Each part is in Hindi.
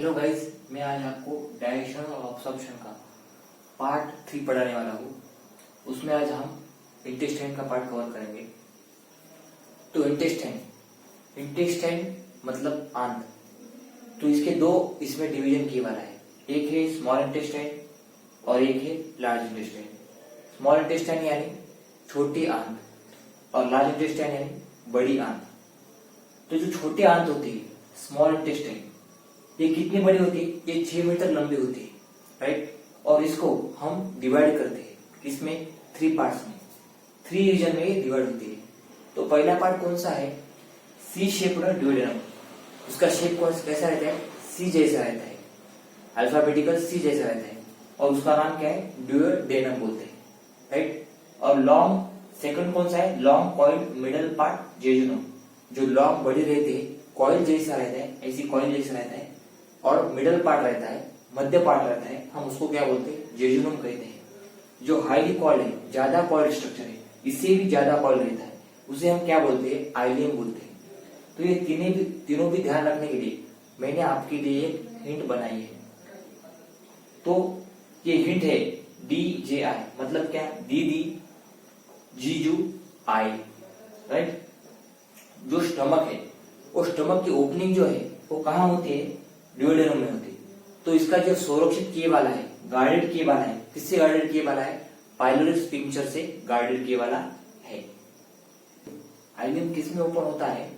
हेलो गाइस, मैं आज आपको डाइजेशन और ऑब्जॉर्प्शन का पार्ट 3 पढ़ाने वाला हूँ। उसमें आज हम इंटेस्टाइन का पार्ट कवर करेंगे। तो इंटेस्टाइन मतलब आंत। तो इसके दो इसमें डिवीजन किए वाला है, एक है स्मॉल इंटेस्टाइन और एक है लार्ज इंटेस्टाइन। स्मॉल इंटेस्टाइन यानी छोटी आंत और लार्ज इंटेस्टाइन यानी बड़ी आंत। तो जो छोटी आंत होती है स्मॉल इंटेस्टाइन, ये कितनी बड़ी होती है? ये 6 मीटर लंबी होती है, राइट। और इसको हम डिवाइड करते हैं इसमें 3 पार्ट्स में, 3 रीजन में ये डिवाइड होती है। तो पहला पार्ट कौन सा है? C shaped duodenum. उसका शेप कैसा रहता है? सी जैसा रहता है, अल्फाबेटिकल सी जैसा रहता है, और उसका नाम क्या है? ड्यूडेनम बोलते हैं, राइट। और लॉन्ग सेकंड कौन सा है? Long coiled middle part jejunum. जो लॉन्ग बड़ी रहती है, कॉइल जैसा रहता है, ऐसी कॉइल जैसा रहता है, और मिडल पार्ट रहता है, मध्य पार्ट रहता है, हम उसको क्या बोलते हैं? जेजुनम कहते हैं। जो हाईली कॉइल्ड है, ज्यादा कॉइल्ड स्ट्रक्चर है, इससे भी ज्यादा कॉइल्ड रहता है, उसे हम क्या बोलते हैं? आइलियम बोलते हैं। तो ये तीनों भी ध्यान रखने के लिए मैंने आपके लिए एक हिंट बनाई है। तो ये हिंट है DJI, मतलब क्या? दीदी, जीजू, आई, राइट। जो स्टमक है, वो स्टमक की ओपनिंग जो है वो कहाँ होती है? ड्यूडेनम में होती है। तो इसका जो संरक्षित किए वाला है, गार्डेड किए वाला है, किससे गार्डेड किए वाला है? पाइलोरी स्फिंक्टर से गार्डेड किए वाला है। आइलियम किस में ओपन होता है?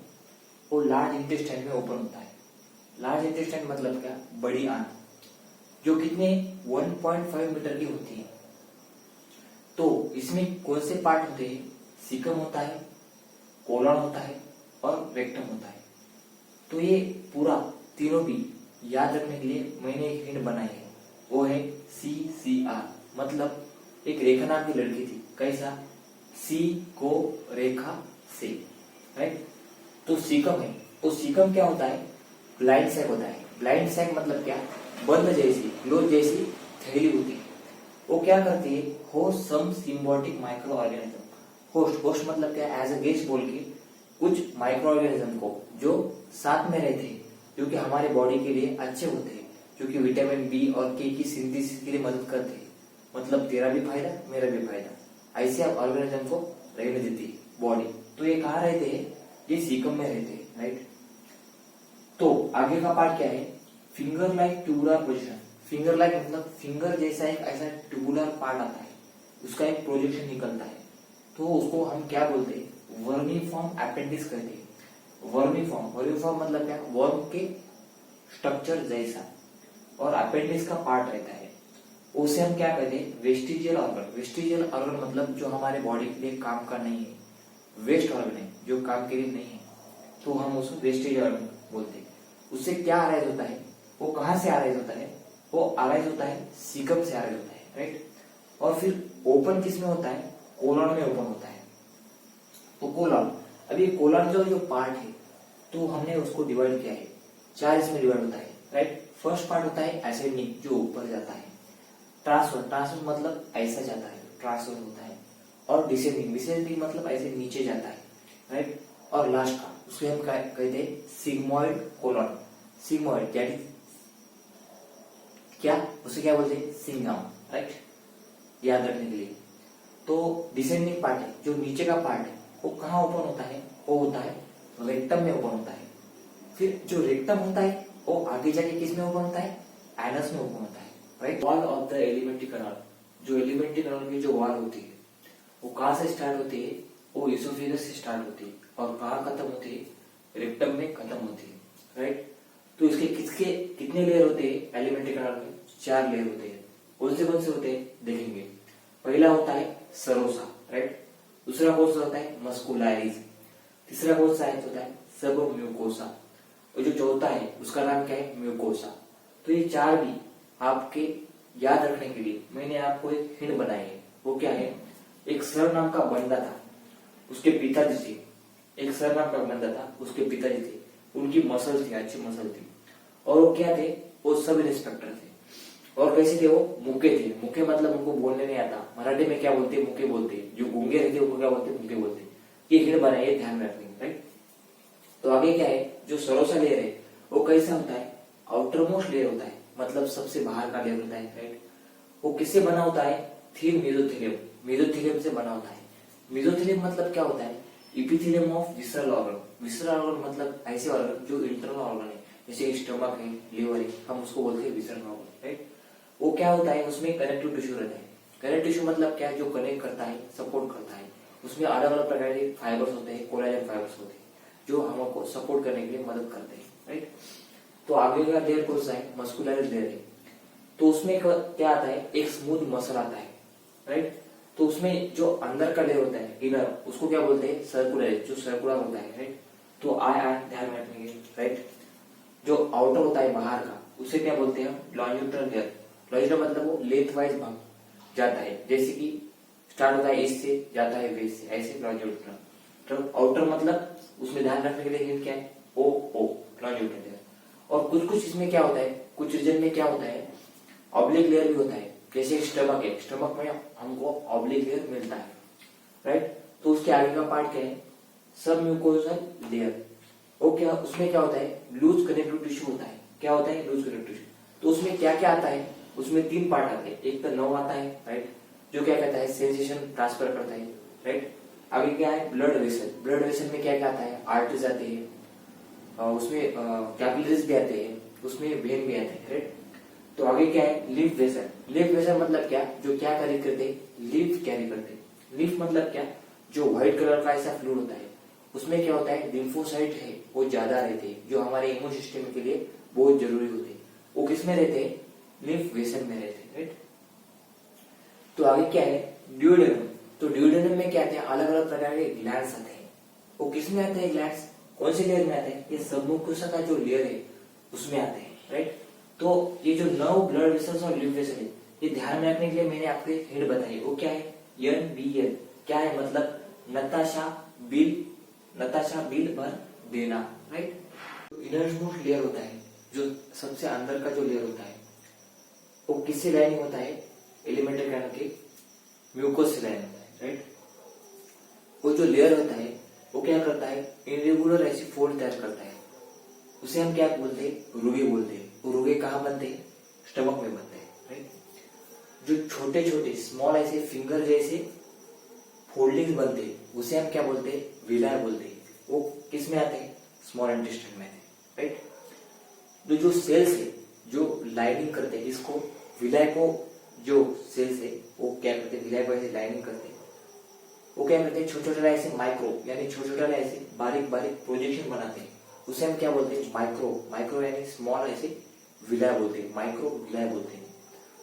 वो लार्ज इंटेस्टाइन में ओपन होता है। लार्ज इंटेस्टाइन मतलब क्या? बड़ी आंत, जो कितने 1.5 मीटर की होती है। तो इसमें कौन से पार्ट होते हैं? सीकम होता है, कोलन होता है और रेक्टम होता है। तो ये पूरा तीनों भी याद रखने के लिए मैंने एक हिंट बनाई है, वो है CCR। मतलब एक रेखा नाम की लड़की थी, कैसा? सी को रेखा से, राइट। तो सीकम है, तो सीकम क्या होता है? ब्लाइंड सैक होता है। ब्लाइंड सैक मतलब क्या? बंद जैसी, क्लोज जैसी थैली होती है। वो क्या करती है? होस्ट सम सिम्बायोटिक माइक्रो ऑर्गेनिज्म। होस्ट मतलब क्या? एज अ गेस्ट बोल के कुछ माइक्रो ऑर्गेनिज्म को जो साथ में रहते हैं, जो कि हमारे बॉडी के लिए अच्छे होते हैं, जो कि विटामिन बी और के की सिंथेसिस के लिए मदद करते हैं। मतलब तेरा भी फायदा, मेरा भी फायदा, ऐसे आप ऑर्गेनिज्म को रहने देती है बॉडी। तो ये कहाँ रहते हैं? ये सीकम में रहते हैं, राइट। तो आगे का पार्ट क्या है? Finger like tubular position. Finger like मतलब फिंगर जैसा एक ऐसा ट्यूबुलर पार्ट आता है, उसका एक प्रोजेक्शन निकलता है। तो उसको हम क्या बोलते हैं? वर्मीफॉर्म अपेंडिक्स कहते हैं। वर्मीफॉर्म मतलब क्या? वर्म के स्ट्रक्चर जैसा, और अपेंडिक्स का पार्ट रहता है, उसे हम क्या कहते हैं? Vestigial organ. वेस्टिजियल ऑर्गन मतलब जो हमारे बॉडी के लिए काम का नहीं है, वेस्ट ऑर्गन है, जो काम के लिए नहीं है, तो हम उसको वेस्टिजियल ऑर्गन बोलते हैं। उससे क्या अराइज होता है? वो कहाँ से अराइज होता है? वो अराइज होता है सीकम से अराइज होता है, राइट। और फिर ओपन किस में होता है? कोलन में ओपन होता है। तो कोलन, अभी कोलन जो पार्ट है, तो हमने उसको डिवाइड किया है 4 इसमें डिवाइड होता है, राइट। फर्स्ट पार्ट होता है एसेंडिंग, जो ऊपर जाता है। ट्रांसफर मतलब ऐसा जाता है, ट्रांसफर होता है। और डिसेंडिंग मतलब ऐसे नीचे जाता है, राइट। और लास्ट का उसको हम कहते हैं सिग्मोइड कोलन। सिग्मोइड यानी क्या? उसे क्या बोलते हैं? सिंगम, राइट, याद रखने के लिए। तो डिसेंडिंग पार्ट है, जो नीचे का पार्ट है, वो कहाँ ओपन होता है? वो होता है रेक्टम में ओपन होता है। फिर जो रेक्टम होता है वो आगे जाके किस में ओपन होता है? एनस में ओपन होता है, right. Wall of the alimentary canal, जो एलिमेंट्री कैनाल की जो वॉल होती है, वो कहाँ से स्टार्ट होती है? वो इसोफेगस से स्टार्ट होती है, और कहाँ खत्म होती है? रेक्टम में खत्म होती है, राइट। तो इसके कितने लेयर होते हैं एलिमेंट्री कैनाल में? 4 लेयर होते हैं। कौन से होते हैं देखेंगे। पहला होता है सरोसा, राइट। दूसरा कौन सा होता है? मस्कुलैरिस। तीसरा कौन सा होता है? सब म्यूकोसा। और जो चौथा है उसका नाम क्या है? म्यूकोसा। तो ये 4 भी आपके याद रखने के लिए मैंने आपको एक हिंट बनाई है। वो क्या है? एक सर नाम का बंदा था, उसके पिताजी थे। एक सर नाम का बंदा था, उसके पिताजी थे, उनकी मसल थी, अच्छी मसल थी। और वो क्या थे? वो सब इंस्पेक्टर थे। और कैसे थे वो? मुके थे। मुके मतलब उनको बोलने नहीं आता, मराठी में क्या बोलते हैं? मुके बोलते हैं। जो गूंगे रहते हैं उनको क्या बोलते हैं? मुके बोलते हैं। ये हिंट बनाइए, ध्यान रखने, राइट। तो आगे क्या है? जो सरोसा लेयर है वो कैसा होता है? आउटर मोस्ट लेयर होता है, मतलब सबसे बाहर का लेयर होता है, राइट। वो किससे बना होता है? थिन मेसोथेलियम, मेसोथेलियम से बना होता है। मेसोथेलियम मतलब क्या होता है? Epithelium of visceral organ. Visceral organ मतलब ऐसे ऑर्गन जो इंटरनल ऑर्गन है, जैसे स्टमक है, लिवर है, हम उसको बोलते हैं विसरल ऑर्गन, राइट। वो क्या होता है? उसमें कनेक्टिव टिश्यू रहता है। कनेक्टिव टिश्यू मतलब क्या है? जो कनेक्ट करता है, सपोर्ट करता है। उसमें अलग अलग प्रकार के फाइबर्स होते हैं, कोलेजन फाइबर्स होते हैं, जो हमको सपोर्ट करने के लिए मदद करते हैं, राइट। तो आगे का लेयर कौन सा है? मस्कुलर लेयर है। तो उसमें क्या आता है? एक स्मूथ मसल आता है, राइट। तो उसमें जो अंदर का लेयर होता है, इनर, उसको क्या बोलते हैं? सर्कुलर, जो सर्कुलर होता है, राइट। तो आय ध्यान रखेंगे, राइट। जो आउटर होता है बाहर का, उसे क्या बोलते हैं? Longitudinal layer. लॉन्जिट्यूडनल मतलब वो लेंथ वाइज भाग जाता है, जैसे कि स्टार्ट होता है ईस्ट से, जाता है वेस्ट से, ऐसे लॉन्जिट्यूडनल। तो आउटर मतलब उसमें ध्यान रखने के लिए हिंट क्या है? ओ ओ, लॉन्जिट्यूडनल लेयर। और कुछ कुछ इसमें क्या होता है? कुछ रीजन में क्या होता है? ऑब्लिक लेयर भी होता है, जैसे स्टमक है, स्टमक में हमको ऑब्लिक लेयर मिलता है, राइट। तो उसके आगे का पार्ट क्या है? सब म्यूकोजल लेयर। वो क्या, उसमें क्या होता है? लूज कनेक्टिव टिश्यू होता है। क्या होता है? Loose connective tissue. तो उसमें क्या क्या आता है? उसमें 3 पार्ट आते हैं। एक तो नर्व आता है, राइट, जो क्या कहता है? सेंसेशन ट्रांसफर करता है, राइट। आगे क्या है? Blood vessel. ब्लड वेसल में क्या क्या आता है? आर्टरीज आते हैं, उसमें कैपिलरीज भी आते हैं, उसमें वेन भी आते हैं, राइट। तो आगे क्या है? Lymph vessel. लिम्फ वेसल मतलब क्या? जो क्या कैरी करते हैं? लिम्फ कैरी करते हैं। लिम्फ मतलब क्या? जो व्हाइट कलर का ऐसा फ्लूइड होता है, उसमें क्या होता है? लिम्फोसाइट है, वो ज्यादा रहते हैं, जो हमारे इम्यून सिस्टम के लिए बहुत जरूरी होते हैं। वो किसमें रहते हैं? लिम्फ वेसल में रहते हैं, राइट। तो आगे क्या है? ड्यूडेनम। तो ड्यूडेनम में क्या आते हैं? अलग अलग प्रकार के ग्लैंड्स आते हैं। वो किसमें आते हैं ग्लैंड्स? कौन से लेयर में आते हैं? ये सबमुखोसा का जो लेयर है उसमें आते हैं, राइट। तो ये जो नर्व, ब्लड वेसल्स और लिम्फ वेसल है, ये ध्यान में रखने के लिए मैंने आपको एक हिंट बताई। वो क्या है? NBL। क्या है? मतलब नताशा बिल भर देना, राइट। इनरमोस्ट लेयर होता है, जो सबसे अंदर का जो लेयर होता है, वो किससे लाइनिंग होता है? एलिमेंट्री कैनल के म्यूकोस से लाइन होता है, राइट। वो जो लेयर होता है वो क्या करता है? इरेगुलर ऐसी फोल्ड तैयार करता है, उसे हम क्या बोलते हैं? रुगे बोलते हैं। वो रुगे कहाँ बनते हैं? स्टमक में बनते हैं, राइट। जो छोटे छोटे स्मॉल ऐसे फिंगर जैसे फोल्डिंग्स बनते हैं, उसे हम क्या बोलते हैं? विलाय बोलते हैं। वो किस में आते हैं? स्मॉल इंटेस्टाइन में, राइट। जो सेल्स है जो लाइनिंग करते हैं इसको, विलाय को, जो सेल्स है वो क्या करते हैं? विलाय को ऐसे लाइनिंग करते हैं। वो क्या करते हैं? छोटे छोटे ऐसे माइक्रो, यानी छोटे छोटे ऐसे बारीक बारीक प्रोजेक्शन बनाते हैं, उसे हम क्या बोलते हैं? माइक्रो यानी स्मॉल ऐसे विलाय बोलते हैं, माइक्रो विलाय बोलते हैं।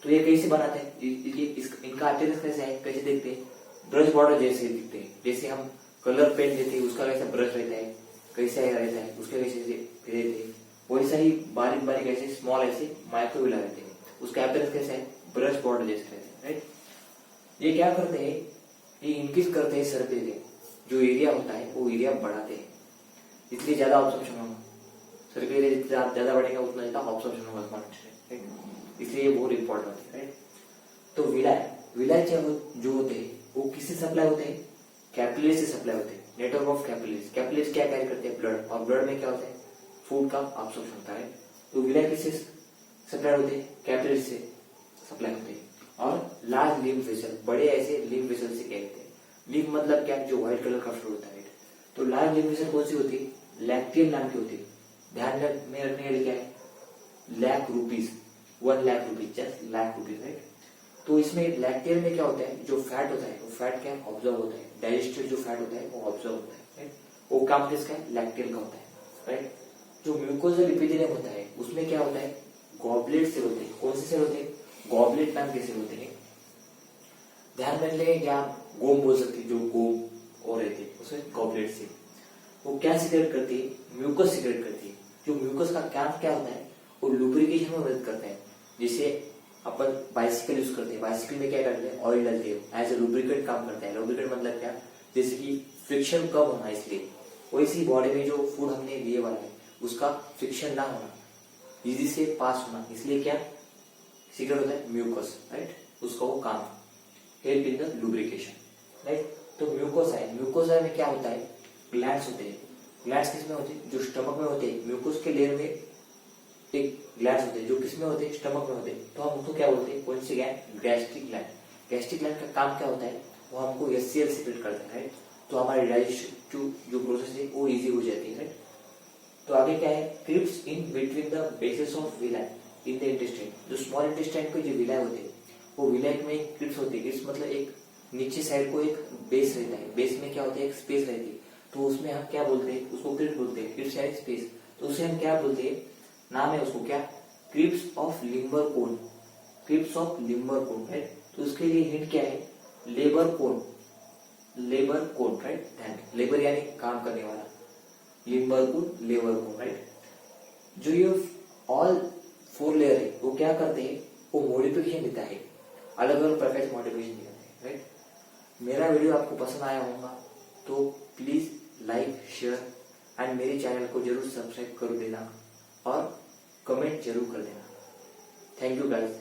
तो ये कैसे बनाते हैं? इनका अपीयरेंस कैसे है? कैसे देखते हैं? ब्रश बॉर्डर जैसे दिखते हैं, जैसे हम कलर पेन लेते हैं उसका कैसा ब्रश रहता है, कैसा रहता है, उसके कैसे रहते हैं, वैसा ही बारीक बारीक ऐसे स्मॉल ऐसे माइक्रो विलाय रहते हैं, उसका अपीयरेंस कैसा है? ब्रश बॉर्डर जैसे रहते हैं, राइट। ये क्या करते हैं? ये इंक्रीज करते हैं सरफेस, जो एरिया होता है वो एरिया बढ़ाते हैं, इसलिए ज्यादा ऑब्जर्वेशन होगा। सरफेस एरिया ज्यादा बढ़ेगा उतना ज्यादा ऑब्जर्वेशन होगा स्मॉल, राइट। इसलिए ये बहुत इंपॉर्टेंट है, राइट। तो विलाय जो होते हैं वो किससे सप्लाई होते हैं? कैपिलरीज से सप्लाई होते हैं, नेटवर्क ऑफ कैपिलरीज। कैपिलरीज क्या कैरी करते हैं? ब्लड, और ब्लड में क्या होता है? फूड का ऑब्जॉर्प्शन होता है। तो विलाय किससे सप्लाई होते हैं? कैपिलरीज से सप्लाई होते हैं। और लार्ज लिम्फ वेसल, बड़े ऐसे लिम्फ वेसल से क्या कहते हैं? लिम्फ मतलब क्या? जो व्हाइट कलर का फ्लूइड होता है। तो लार्ज लिम्फ वेसल कौन सी होती है? लैक्टियन नाम की होती है। ध्यान में रखने के लिए क्या है? Lakh rupees, 1 lakh rupees, just lakh rupees, right. तो इसमें लैक्टियन में क्या होता है? जो फैट होता है वो फैट क्या ऑब्जर्व होता है, डाइजेस्टेड जो फैट होता है वो ऑब्जर्व होता है, राइट। वो काम किसका है? लैक्टियन का होता है, राइट। जो म्यूकोजल एपिथेलियम होता है उसमें क्या होता है? गॉबलेट सेल होते हैं। कौन से सेल होते हैं? गॉबलेट नाम के सेल होते हैं। ध्यान रख लेंगे क्या? गोम बोल सकते हैं, जो गोम और रहती है उसमें गॉबलेट सेल। वो क्या सिक्रेट करती है? म्यूकस सिक्रेट करती है। जो म्यूकस का काम क्या होता है? वो लुब्रिकेशन में मदद करता है। जैसे अपन बाइसिकल यूज करते हैं, बाइसिकल में क्या करते हैं? ऑयल डालते हैं, एज ए लुब्रिकेंट काम करता है। लुब्रिकेंट मतलब क्या? जैसे कि फ्रिक्शन कम होना, इसलिए वैसी बॉडी में जो फूड हमने लिए वाला है उसका फ्रिक्शन ना होना, इजी से पास होना, इसलिए क्या सीक्रेट होता है? Mucus, right. उसका वो काम help in the lubrication, right. तो म्यूकोसा में क्या होता है? ग्लैंड्स होते हैं। ग्लैंड्स किसमें होते हैं? जो स्टमक में होते हैं। म्यूकोस के लेयर में एक ग्लैंड होते हैं जो किसमें होते हैं, स्टमक में होते हैं, तो हम उसको क्या बोलते हैं, कौन सी gland, gastric gland. Gastric gland का काम क्या होता है, वो हमको HCl सीक्रेट करता है, राइट। तो हमारी डाइजेशन जो प्रोसेस है वो इजी हो जाती है, राइट। तो आगे क्या है, crypts in between the bases of villi in the intestine. जो स्मॉल इंटेस्टाइन के जो विलाई होते हैं वो विलाई में एक क्रिप्स होती है। क्रिप्स मतलब एक नीचे साइड को एक बेस रहता है, बेस में क्या होता है, एक स्पेस रहती है, तो उसमें हम क्या बोलते हैं, उसको क्रिप्स बोलते हैं, क्रिप्स यानी स्पेस। तो उसे हम क्या बोलते हैं, नाम है उसको क्या, crypts of limber cone, crypts of limber cone, right. तो उसके लिए हिंट क्या है, लेबर कोन, लेबर कोन, राइट। ध्यान, लेबर यानी काम करने वाला, लिम्बर कोन, लेबर कोन, राइट। जो ये ऑल 4 लेयर है वो क्या करते हैं, वो मॉडिफिकेशन देता है, अलग अलग प्रकार से मॉडिफिकेशन दिखाते हैं, राइट। मेरा वीडियो आपको पसंद आया होगा तो प्लीज लाइक, शेयर एंड मेरे चैनल को जरूर सब्सक्राइब कर देना और कमेंट जरूर कर देना। Thank you guys.